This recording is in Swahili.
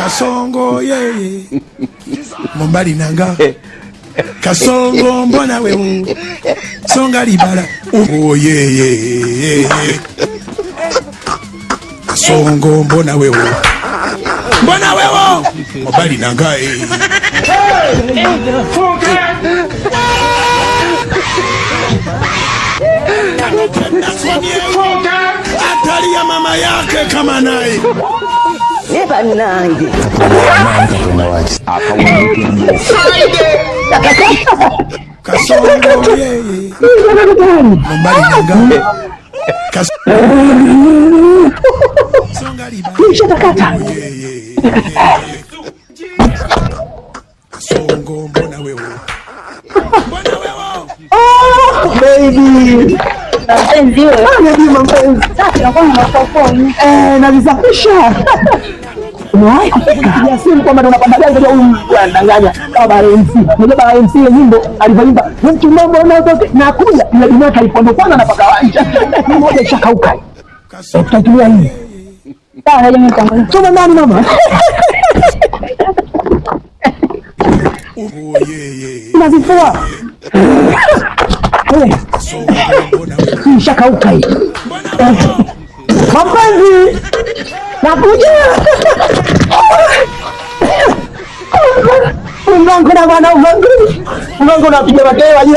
Kasongo yeye Mombali nanga Kasongo mbona wewe Songa libala oh yeye Kasongo mbona wewe Mombali nanga Atali ya mama yake kama naye Neba nange Kasongo yeye Mombali nanga Songa libala Kasongo mbona wewe baby mpenzi wewe mpenzi sasa kwa mafofoni nalizafisha Mwai kupigia simu kwamba tunapanda gari kwa huyu anadanganya kama MC. Unajua baba MC ile nyimbo alipoimba mtu mambo unaotoka na kuja ile dunia kaipondo kwanza na paka wanja. Mmoja ishakauka. Tutatumia hii. Sawa haja mtangaza. Tuma nani mama? Oh yeye. Unazifua. Ishakauka hii. Mapenzi. Nakuja. Ungango na bwana ungango na piga makelele.